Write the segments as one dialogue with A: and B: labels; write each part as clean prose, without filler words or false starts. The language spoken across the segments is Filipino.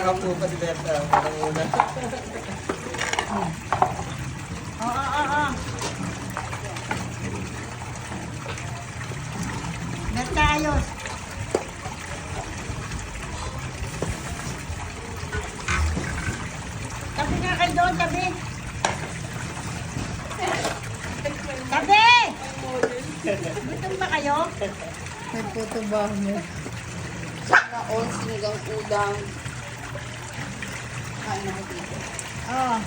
A: Nakaupo pa si Berta. Parang una.
B: Oo. Berta, ayos. Tabi nga kayo doon, tabi. Tabi! Gutom ba kayo?
C: May puto ba mo?
D: Saka all sinigang udang. Kain na dito.
B: Oo.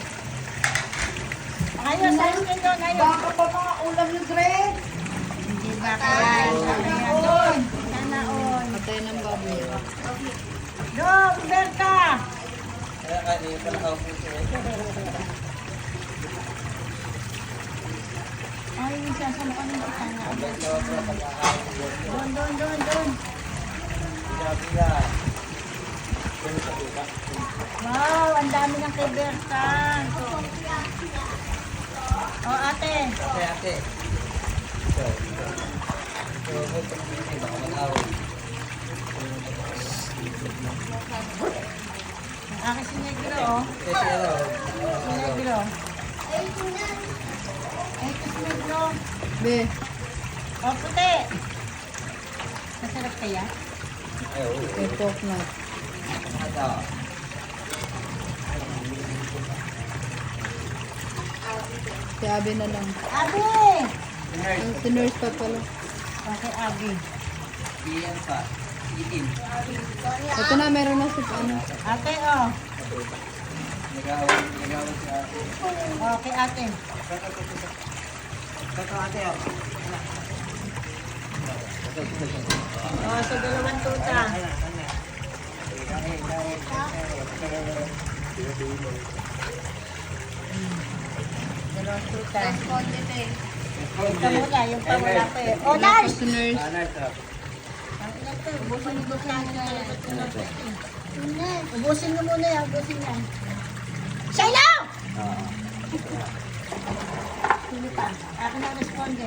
B: Ayos, ayos kayo doon, ayos.
D: Baka pa mga ulam ni Dre.
B: Hindi ba kaya? Doon. Sana all.
C: Patay ng baboy.
B: Doon, Berta!
A: Kaya kanina pa nakaupo siya.
B: Ay, sasama ka ng sana.
A: Berta ako na pag-aaral ko.
B: Doon.
A: Sabi na. Doon sa kita.
B: Wow, ang dami ng kay Berta. Oh, ate.
A: Ate. So, baka mag-away.
B: Ang aking si Negro, oh.
A: Kasi ano,
B: Si Negro. Ay, ito si Negro.
C: Be,
B: Oh, puti. Masarap kaya?
A: ay, oo.
C: may pork na.
A: Ito.
C: Si Abby na lang.
B: Abi!
C: Ang si nurse pa pala.
B: Okay, Abi.
A: Iyan pa. Itim.
C: Ito na, meron na si ano.
B: Ate, oh.
A: Nag-away si ate.
B: Okay, ate.
A: Ito ate, oh.
B: Oh, so dalawang tuta. Dalawang tuta. Ito muna, yung pa wala pa eh. Oh, Lars!
C: Si nurse.
B: Ang ina to, ubusin mo sa Ubusin mo muna yan, ubusin yan. Shiloh! Sino pa? Akin ang responde.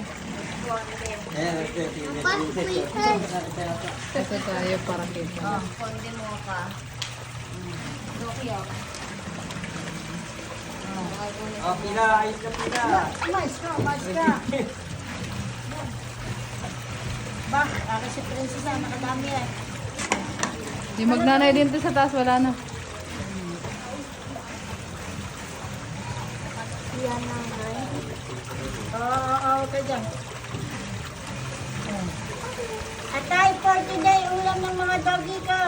C: Ito tayo para kita.
B: Oh.
D: Konde mo ka. Dokyo.
A: Oh, pila. Ayos na pila.
B: Mais ka. Bah, akin si Princess ang nakadami eh.
C: Yung magnanay din to sa taas, wala na.
B: Yan nanay. Oo, okay dyan. Atay, for today, ulam ng mga doggy ko.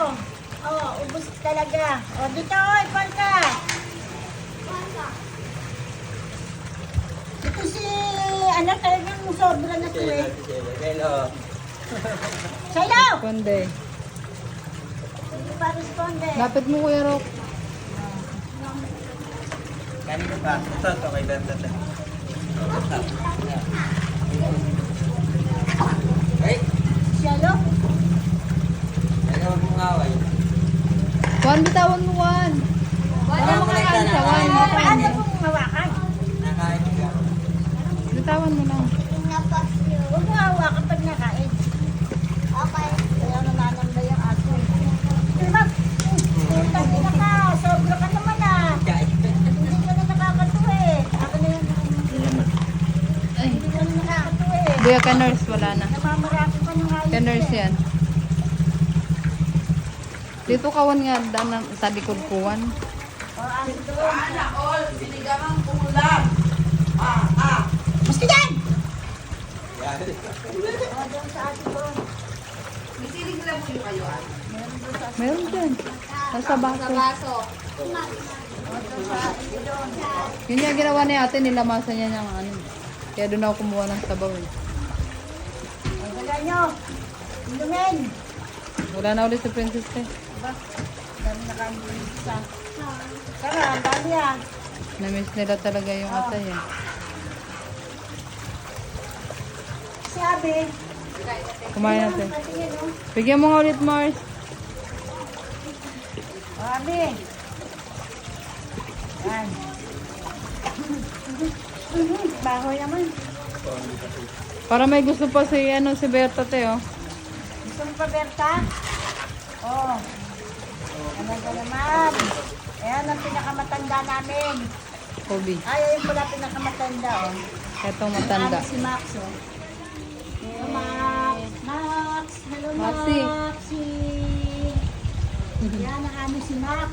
B: Oo, ubus talaga. O, dito, oy, palka. Ito si, ano, talagang sobra na to eh.
A: Hello.
B: Shiloh!
C: Konde.
B: Hindi pa responde.
C: Lapit mo, Kuya Rock.
A: Kanina pa. Ito kay Berta. Ay,
B: Shiloh?
A: ano mong away?
C: Juan, bitawan mo, Juan.
D: Wala mo ka
C: Sa Juan, bitawan
B: Paano
C: mo.
B: kung hawakan?
A: Nakain ka.
C: Bitawan mo lang.
B: Huwag mo hawakan pag nakain. Okay. Kaya nananamba yung aso. Diba? Tagi na ka. Sobra ka naman ah. Hindi ka na nakakatuwa eh. Ako na yung
C: Ay,
B: hindi ka na nakakatuwa eh.
C: buya ka nurse, wala na.
B: Namamarako ka ng hayop
C: Ka nurse
B: eh.
C: yan. Dito kawan nga, sa likod kuwan.
B: O, aso doon.
D: all sinigang ulam.
B: Mas ka dyan!
A: Yan.
B: O, doon sa aso doon.
D: May siling lang po yung kayo ah.
B: Meron doon sa aso.
C: Meron dyan. Nasa
D: Sa
C: baso.
D: baso.
B: O, doon sa aso doon.
C: Yun yung ginawa ni ate, nilamasan niya ng ano. Kaya doon ako kumuha ng sabaw eh.
B: O, dala nyo. Inumin.
C: Wala na ulit si Princess eh.
B: Diba? Dami na kami isa. Tara, ang dami ah.
C: Na-miss nila talaga yung atay eh.
B: Si Abi.
C: Kumain natin.
B: Patingin oh.
C: Bigyan mo nga ulit, Mars.
B: O, Abi. Yan. Bahoy naman.
C: Para may gusto pa si, ano, si Berta te, oh.
B: Gusto mo pa, Berta? Oo. Ano ba naman? Ayan ang pinakamatanda namin.
C: Kobe.
B: Ay, ayun pala pinakamatanda, oh.
C: Etong matanda.
B: Si Max, oh. Hello, Max. Max. Hello,
C: Maxi.
B: Maxi. Yan ang aming si Max.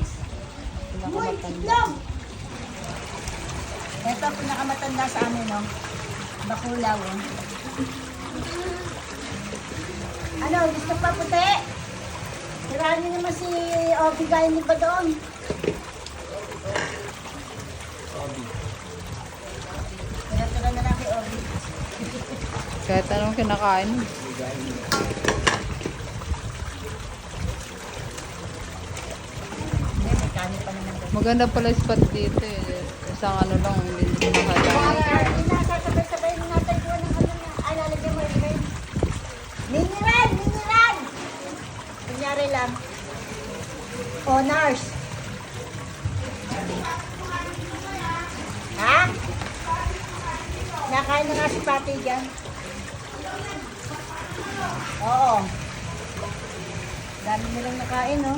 B: Uy, itlog! Ito ang pinakamatanda sa amin, no? Bakulaw, oh. Ano, gusto pa puti? Tirahan niyo naman si Obi gaya ni ba doon? Tira-tira na lang kay Obi.
C: Kahit anong kinakain.
B: Hindi, may kanin pa naman doon.
C: Maganda pala yung spot dito eh. Isang ano lang, hindi nakadaan.
B: Sasabay-sabay na natin doon ng ano na. Ay, lalagyan mo rin. Mineral! Mineral! Kunyari lang. Honors. Ha? Nakain na nga si Pati dyan. Oo. Dami nilang nakain, no?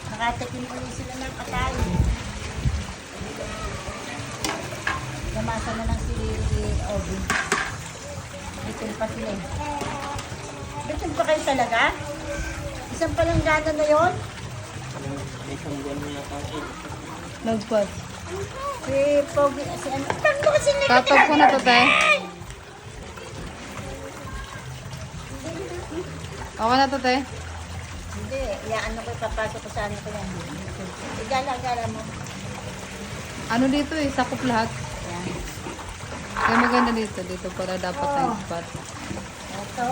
B: Nakatikim ulit sila ng atay. Gamasa na lang si Obi. Bitin pa sila eh. Bitin pa kayo talaga? Isang palanggana na yon?
C: Nagpas.
B: Si Pogi, si ano? Tanto kasi
C: Tatap ko na to, te. Okay na to, te.
B: Hindi, ano ko ipapasok ko sa ano ko yan. Igala-gala mo.
C: Ano dito eh, sakop lahat.
B: Yan.
C: Kaya maganda dito. Dito pala dapat
B: Oh.
C: ang spot.
B: Ito.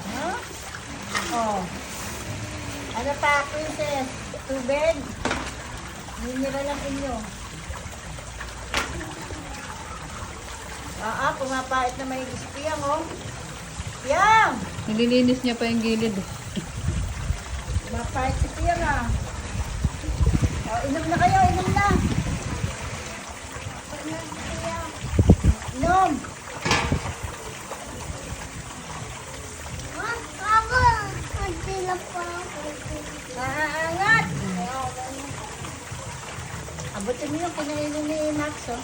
B: Huh? Oh. Ano pa, princess? Tubig? Mineral lang inyo. Pumapait na may gusto yan, oh. Yan!
C: Nililinis niya pa yung gilid.
B: Pumapait si Piyang, ah. Oh, inom na kayo, inom na. Inom! Aangat! Abutin mo yung kinainin ni Max, oh.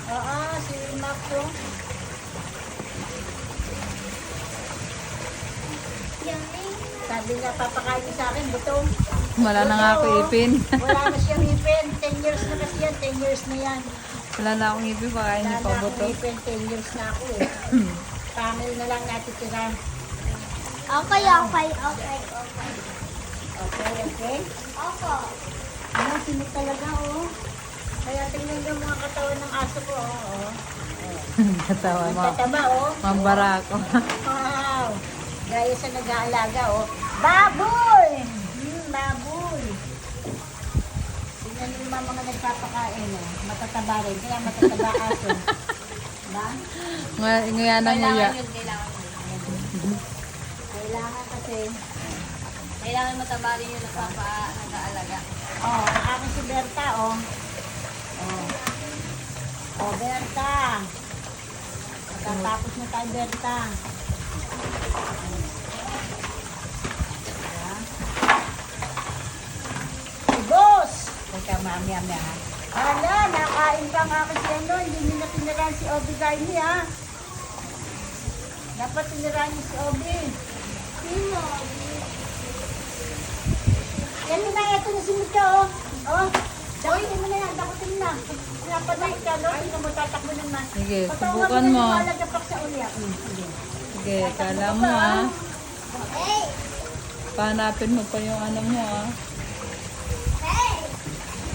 B: Oo, si Max, oh. Sabi niya, papakain niya sa akin, buto.
C: Wala na nga ako ipin.
B: Wala na siyang ipin. 10 years na kasi yan, 10 years na yan.
C: Wala na akong ipin. Pakain niya
B: Wala
C: pa
B: na
C: buto.
B: akong ipin, 10 years na ako eh. Pangil na lang natitira.
E: Okay.
B: Okay, okay? Ano, sinip talaga, oh. Kaya tingnan niyo mga katawan ng aso ko, oh.
C: Katawa mo.
B: Nagtataba, oh.
C: Mambara ako.
B: Wow! Gaya sa nag-aalaga, oh. Baboy! Baboy! Tingnan niyo yung mga nagpapakain, oh. Matataba rin, kaya matataba aso. Diba?
C: Nguya na nguya.
B: Kailangan kasi,
D: Kailangan mataba rin yung nag-aalaga.
B: oh, ang akin si Berta, oh. Oh. Oh, Berta. Tatapos na tayo, Berta. Boss! Teka, mami-ami, ha? Hala, nakain pa nga kasi ano, hindi nyo na tinirahan si Obi Garni, ha? Dapat tinirahan niyo si Obi. Yan mo na, ito na sinod ka, oh. Oh, dakutin mo na yan, dakutin mo na. Pinapadakit ka, no? Tingnan mo, tatakbo naman.
C: Sige,
B: Patungan
C: subukan
B: na
C: mo.
B: yung malagapak sa uli, ah. Sige.
C: Sige, kala mo ah. Pahanapin mo pa yung ano mo ah.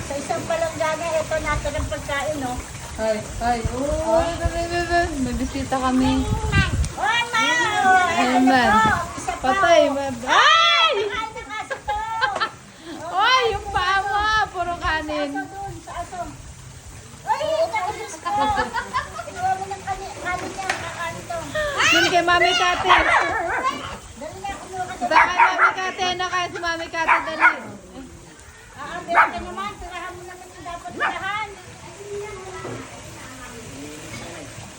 B: Sa isang palanggana, ito natin ang pagkain, no?
C: Ay, ay. Oh, may bisita kami.
B: Oh, ma!
C: Ay, man.
B: Isa pa,
C: Patay.
B: oh.
C: Ay!
B: Nakain ng aso to!
C: Ay, yung paa mo ah. Puro kanin.
B: Aso dun, sa aso. Ay, nakalis ko! Inuwa mo ng kanin niya, kakain to.
C: Yun kay Mami Kate.
B: Dali na, kumuha ka
C: Ito kay Mami Kate. Ano kaya si Mami Kate? Dali.
B: meron ka naman. Tirahan mo naman yung dapat tirahan.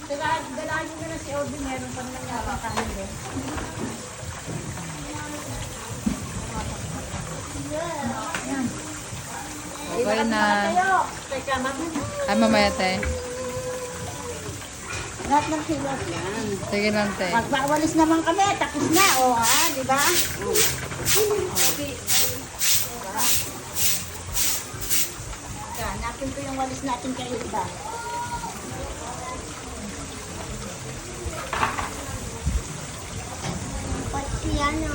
B: Tirahan, dalahan mo na si lobby, meron pa naman yata kanin doon. Yan.
C: Okay na.
B: Tayo. Teka,
C: Ay, mamaya te.
B: lahat ng kilos yan.
C: Sige lang te.
B: Magpawalis naman kami, tapos na, o ha, di ba? Hanapin ko yung walis natin kay Hilda.
E: Pati ano.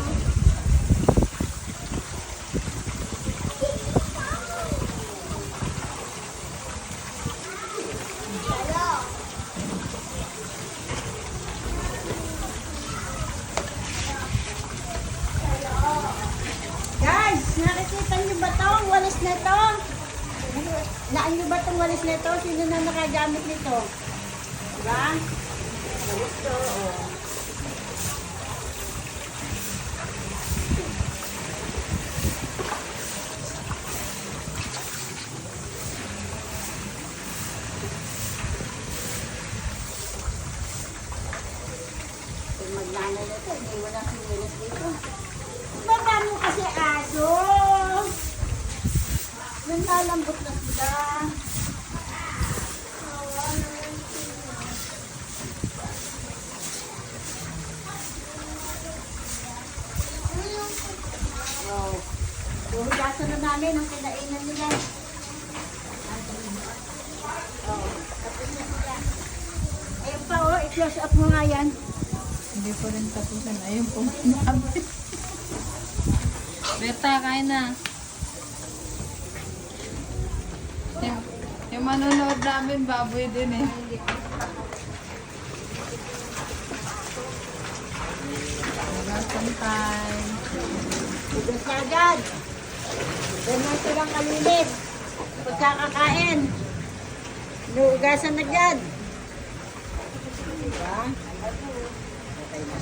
B: Guys, nakikita niyo ba to? Ang walis na to? Naan niyo ba itong walis na to? Sino na nakagamit nito? Diba? Walis to, oh. Kung magnanay na to, hindi wala sinilas dito. Baba mo kasi aso. Nanlalambot na sila. Oh. Huhugasan na namin ang kinainan nila. Oh, tapos na sila. Ayun pa oh, i-close up mo nga yan.
C: Hindi ko rin tapusin. Ayun po. Berta, kain na. Yung manonood namin, baboy din eh. Welcome time.
B: Hugas na agad. Ganyan silang kalinis. Pagkakakain. Hugasan agad. Diba? Okay na.